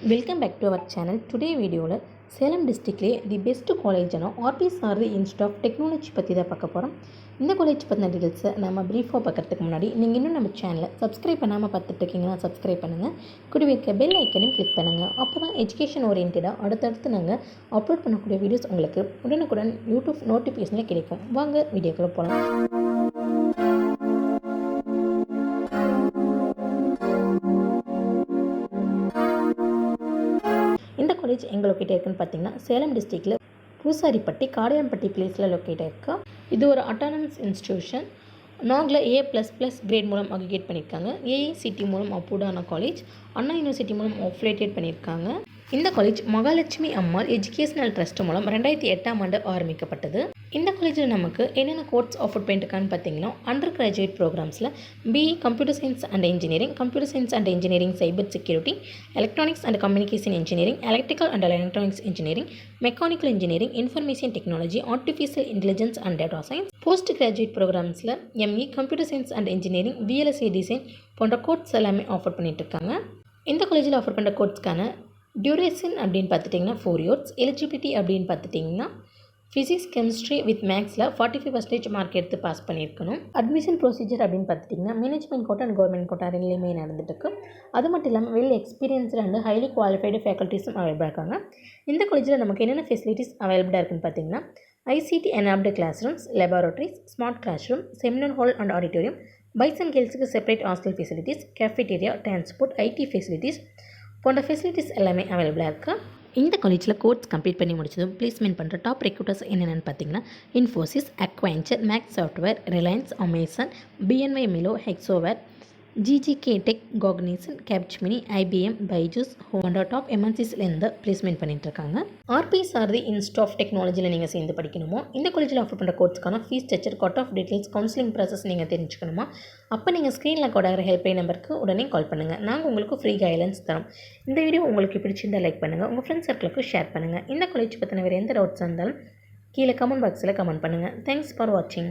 Welcome back to our channel. Today video la Salem district le the best college ana RP Sarthi Institute of Technology பத்தி தான் பார்க்க போறோம். இந்த college பத்தின details நம்ம பிரீஃபா பார்க்கிறதுக்கு முன்னாடி நீங்க இன்னும் நம்ம சேனலை சப்ஸ்கிரைப் பண்ணாம பார்த்துட்டு இருக்கீங்கன்னா சப்ஸ்கிரைப் பண்ணுங்க. கூடவே இருக்க பெல் ஐகானையும் கிளிக் பண்ணுங்க. அப்பதான் எஜுகேஷன் ஓரியன்டடா அடுத்தடுத்து நாங்க அப்லோட் பண்ணக்கூடிய வீடியோஸ் உங்களுக்கு உடனுக்குடன் YouTube நோட்டிஃபிகேஷன்ல கிடைக்கும். வாங்க வீடியோக்குள்ள போலாம். இந்த காலேஜ் எங்கே லொக்கேட் இருக்குன்னு பார்த்தீங்கன்னா சேலம் டிஸ்ட்ரிக்டில் பூசாரிப்பட்டி காடையாம்பட்டி பிளேஸில் லொக்கேட் இருக்கா. இது ஒரு அட்டானமஸ் இன்ஸ்டிடியூஷன். நாகில் A++ கிரேட் மூலம் அக்ரிகேட் பண்ணியிருக்காங்க. AICT மூலம் அப்ரூவ்டான காலேஜ். அண்ணா யூனிவர்சிட்டி மூலம் அஃபிலியேட்டட் பண்ணியிருக்காங்க. இந்த காலேஜ் மகாலட்சுமி அம்மாள் எஜுகேஷனல் ட்ரஸ்ட் மூலம் 2008ஆம் ஆண்டு ஆரம்பிக்கப்பட்டது. இந்த காலேஜில் நமக்கு என்னென்ன கோர்ஸ் ஆஃபர் பண்ணியிருக்கான்னு பார்த்தீங்கன்னா அண்டர் கிராஜுவேட் ப்ரோக்ராம்ஸில் BE computer science and engineering, computer science and engineering, cyber security, electronics and communication engineering, electrical and electronics engineering, mechanical engineering, information technology, artificial intelligence and data science. Postgraduate ப்ரோக்ராம்ஸில் ME computer science and engineering, VLSI design போன்ற course எல்லாமே offer பண்ணிட்டு இருக்காங்க. இந்த காலேஜில் offer பண்ணுற கோர்ஸ்க்கான duration அப்படின்னு பார்த்துட்டிங்கன்னா 4 years. எலிஜிபிலிட்டி அப்படின்னு பார்த்துட்டிங்கன்னா ஃபிசிக்ஸ் கெமிஸ்ட்ரி வித் மேக்ஸில் 45% மார்க் எடுத்து பாஸ் பண்ணியிருக்கணும். அட்மிஷன் ப்ரொசீஜர் அப்படின்னு பார்த்துட்டிங்கன்னா management quota and government quota ரெண்டுலேயுமே நடந்துட்டுருக்கு. அது மட்டும் இல்லாமல் well experienced and highly qualified ஃபேக்கல்ட்டிஸும் அவைலபிளாக இருக்காங்க. இந்த காலேஜில் நமக்கு என்னென்ன ஃபெசிலிட்டிஸ் அவைலபிளாக இருக்குன்னு பார்த்தீங்கன்னா ICT enabled class rooms, laboratories, smart class room, seminar hall and auditorium, boys and கேர்ள்ஸுக்கு separate hostel facilities, cafeteria, transport, IT facilities போன்ற ஃபெசிலிட்டிஸ் எல்லாமே அவைலபிளாக இருக்குது. இந்த காலேஜில் கோர்ஸ் கம்ப்ளீட் பண்ணி முடிச்சதும் பிளேஸ்மெண்ட் பண்ணுற டாப் ரெக்ரூட்டர்ஸ் என்னென்னு பார்த்தீங்கன்னா Infosys, Accenture, max software, Reliance, Amazon, BNY Mellon, Hexaware, GGK tech, Cognizant, Capgemini, IBM, Byju's போன்ற டாப் MNCஸ்லேருந்து பிளேஸ்மெண்ட் பண்ணிட்டு இருக்காங்க. RP Sarthi Institute of டெக்னாலஜியில் நீங்கள் சேர்ந்து படிக்கணுமோ, இந்த காலேஜில் ஆஃபர் பண்ணுற கோர்ஸ்க்கான fees structure, cut off details, counselling process நீங்கள் தெரிஞ்சுக்கணுமா, அப்போ நீங்கள் ஸ்க்ரீனில் கோடாகிற ஹெல்ப்லைன் நம்பருக்கு உடனே கால் பண்ணுங்கள். நாங்கள் உங்களுக்கு ஃப்ரீ கைட்லைன்ஸ் தரோம். இந்த வீடியோ உங்களுக்கு பிடிச்சிருந்தால் லைக் பண்ணுங்கள், உங்கள் ஃப்ரெண்ட்ஸ் சர்க்கிளுக்கு ஷேர் பண்ணுங்கள். இந்த காலேஜ் பற்றின வேறு எந்த டவுட்ஸ் இருந்தாலும் கீழே கமெண்ட் பாக்ஸில் கமெண்ட் பண்ணுங்கள். தேங்க்ஸ் ஃபார் வாட்சிங்.